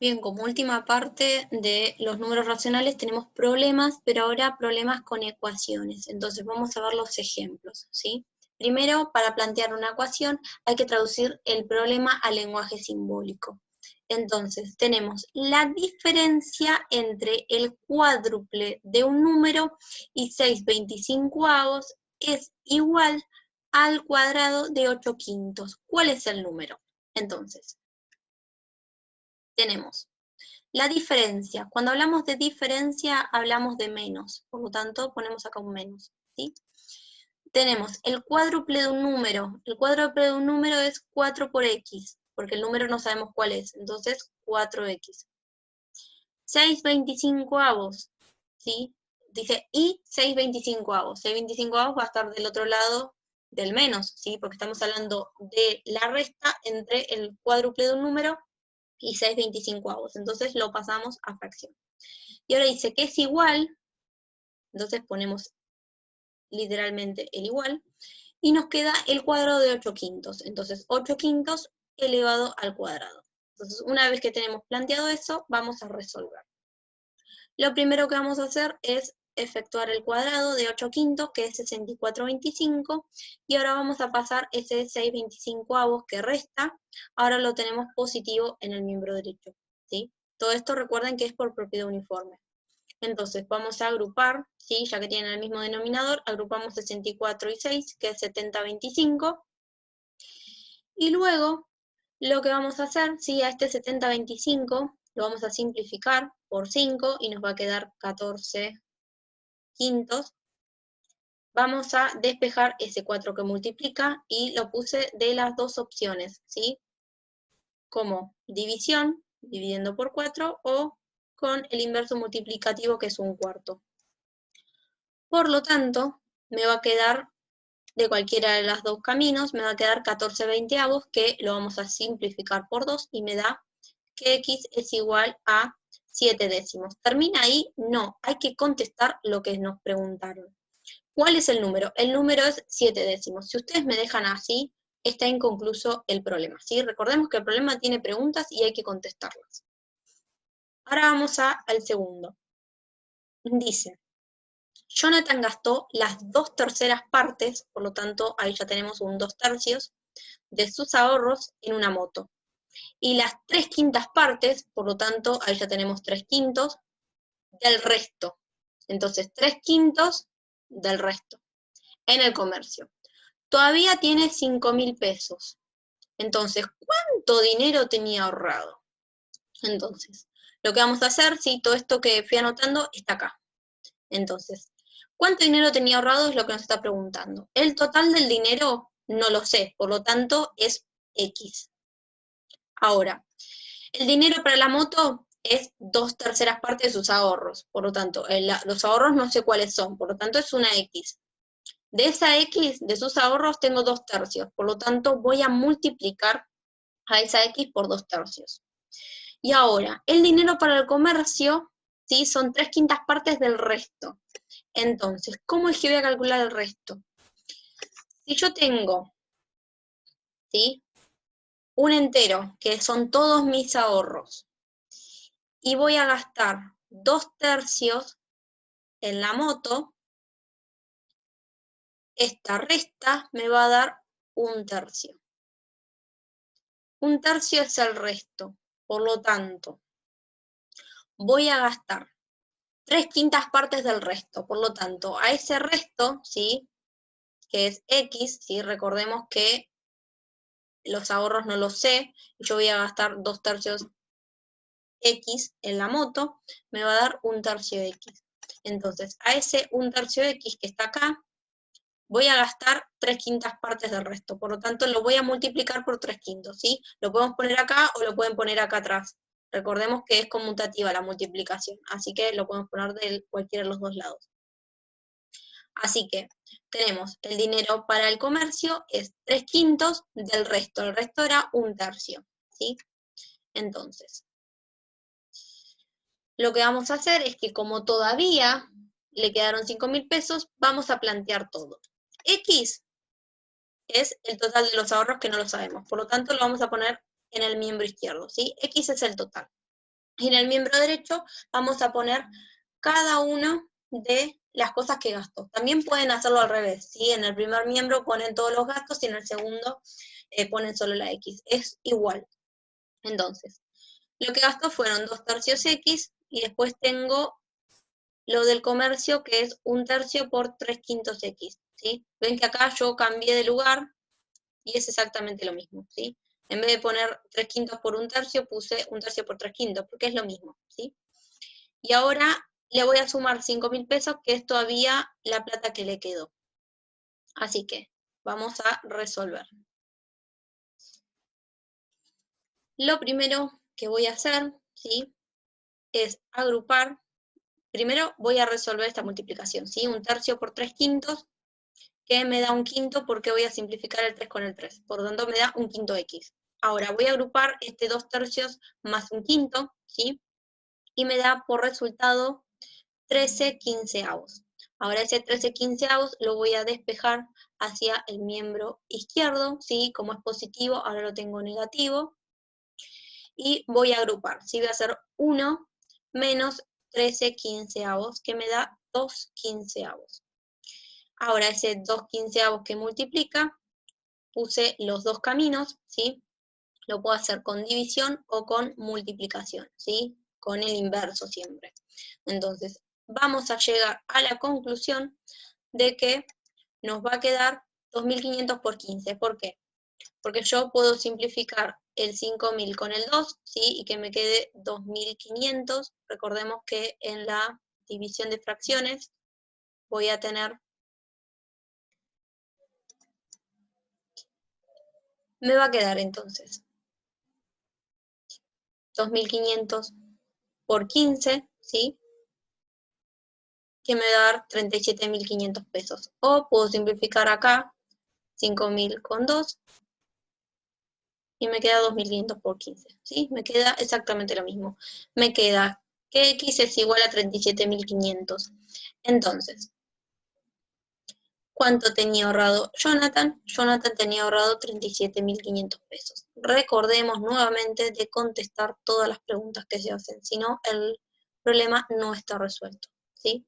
Bien, como última parte de los números racionales tenemos problemas, pero ahora problemas con ecuaciones. Entonces vamos a ver los ejemplos, ¿sí? Primero, para plantear una ecuación hay que traducir el problema al lenguaje simbólico. Entonces, tenemos la diferencia entre el cuádruple de un número y 6/25 es igual al cuadrado de 8/5. ¿Cuál es el número? Entonces, tenemos la diferencia. Cuando hablamos de diferencia, hablamos de menos. Por lo tanto, ponemos acá un menos, ¿sí? Tenemos el cuádruple de un número. El cuádruple de un número es 4 por x, porque el número no sabemos cuál es. Entonces, 4x. 6/25, ¿sí? Dice, y 6/25. 6/25 va a estar del otro lado del menos, ¿sí? Porque estamos hablando de la resta entre el cuádruple de un número y 6/25. Entonces lo pasamos a fracción. Y ahora dice que es igual, entonces ponemos literalmente el igual, y nos queda el cuadrado de 8/5. Entonces 8/5 elevado al cuadrado. Entonces una vez que tenemos planteado eso, vamos a resolver. Lo primero que vamos a hacer es efectuar el cuadrado de 8/5, que es 64/25, y ahora vamos a pasar ese 6/25 que resta, ahora lo tenemos positivo en el miembro derecho, ¿sí? Todo esto recuerden que es por propiedad uniforme. Entonces vamos a agrupar, ¿sí? Ya que tienen el mismo denominador, agrupamos 64 y 6, que es 70/25, y luego lo que vamos a hacer, ¿sí? A este 70/25 lo vamos a simplificar por 5 y nos va a quedar 14/5. Vamos a despejar ese 4 que multiplica y lo puse de las dos opciones, ¿sí? Como división, dividiendo por 4, o con el inverso multiplicativo, que es 1/4. Por lo tanto, me va a quedar, de cualquiera de los dos caminos, me va a quedar 14/20, que lo vamos a simplificar por 2 y me da que x es igual a 7 décimos. ¿Termina ahí? No, hay que contestar lo que nos preguntaron. ¿Cuál es el número? El número es 7 décimos. Si ustedes me dejan así, está inconcluso el problema, ¿sí? Recordemos que el problema tiene preguntas y hay que contestarlas. Ahora vamos al segundo. Dice, Jonathan gastó las 2/3 partes, por lo tanto, ahí ya tenemos un 2/3, de sus ahorros en una moto. Y las 3/5 partes, por lo tanto, ahí ya tenemos 3/5 del resto. Entonces, 3/5 del resto en el comercio. Todavía tiene 5.000 pesos. Entonces, ¿cuánto dinero tenía ahorrado? Entonces, lo que vamos a hacer, sí, todo esto que fui anotando está acá. Entonces, ¿cuánto dinero tenía ahorrado? Es lo que nos está preguntando. El total del dinero no lo sé, por lo tanto es X. Ahora, el dinero para la moto es 2/3 partes de sus ahorros, por lo tanto, los ahorros no sé cuáles son, por lo tanto es una X. De esa X, de sus ahorros, tengo 2/3, por lo tanto voy a multiplicar a esa X por 2/3. Y ahora, el dinero para el comercio, ¿sí? Son 3/5 partes del resto. Entonces, ¿cómo es que voy a calcular el resto? Si yo tengo, ¿sí? Un entero, que son todos mis ahorros, y voy a gastar 2/3 en la moto, esta resta me va a dar 1/3. 1/3 es el resto, por lo tanto, voy a gastar 3/5 partes del resto, por lo tanto, a ese resto, ¿sí? Que es X, ¿sí? Recordemos que los ahorros no los sé, yo voy a gastar 2/3 X en la moto, me va a dar 1/3 X. Entonces, a ese 1/3 X que está acá, voy a gastar 3/5 partes del resto, por lo tanto lo voy a multiplicar por 3/5, ¿sí? Lo podemos poner acá o lo pueden poner acá atrás. Recordemos que es conmutativa la multiplicación, así que lo podemos poner de cualquiera de los dos lados. Así que tenemos el dinero para el comercio es 3/5 del resto, el resto era 1/3, ¿sí? Entonces, lo que vamos a hacer es que como todavía le quedaron 5.000 pesos, vamos a plantear todo. X es el total de los ahorros que no lo sabemos, por lo tanto lo vamos a poner en el miembro izquierdo, ¿sí? X es el total. Y en el miembro derecho vamos a poner cada una de las cosas que gasto. También pueden hacerlo al revés, ¿sí? En el primer miembro ponen todos los gastos y en el segundo ponen solo la X. Es igual. Entonces, lo que gasto fueron 2/3 X y después tengo lo del comercio que es 1/3 por 3/5 X, ¿sí? Ven que acá yo cambié de lugar y es exactamente lo mismo, ¿sí? En vez de poner 3/5 por 1/3, puse 1/3 por 3/5, porque es lo mismo, ¿sí? Y ahora le voy a sumar 5.000 pesos, que es todavía la plata que le quedó. Así que vamos a resolver. Lo primero que voy a hacer, ¿sí? Es agrupar. Primero voy a resolver esta multiplicación, ¿sí? 1/3 por 3/5, que me da 1/5 porque voy a simplificar el 3 con el 3. Por lo tanto, me da 1/5 X. Ahora voy a agrupar este 2/3 más 1/5, ¿sí? Y me da por resultado 13/15. Ahora ese 13/15 lo voy a despejar hacia el miembro izquierdo, ¿sí? Como es positivo, ahora lo tengo negativo. Y voy a agrupar, ¿sí? Voy a hacer 1 menos 13/15, que me da 2/15. Ahora ese 2/15 que multiplica, puse los dos caminos, ¿sí? Lo puedo hacer con división o con multiplicación, ¿sí? Con el inverso siempre. Entonces, vamos a llegar a la conclusión de que nos va a quedar 2.500 por 15. ¿Por qué? Porque yo puedo simplificar el 5.000 con el 2, ¿sí? Y que me quede 2.500. Recordemos que en la división de fracciones voy a tener, me va a quedar entonces 2.500 por 15, ¿sí? Que me va a dar 37.500 pesos. O puedo simplificar acá 5.000 con 2 y me queda 2.500 por 15, ¿sí? Me queda exactamente lo mismo. Me queda que X es igual a 37.500. Entonces, ¿cuánto tenía ahorrado Jonathan? Jonathan tenía ahorrado 37.500 pesos. Recordemos nuevamente de contestar todas las preguntas que se hacen, si no, el problema no está resuelto, ¿sí?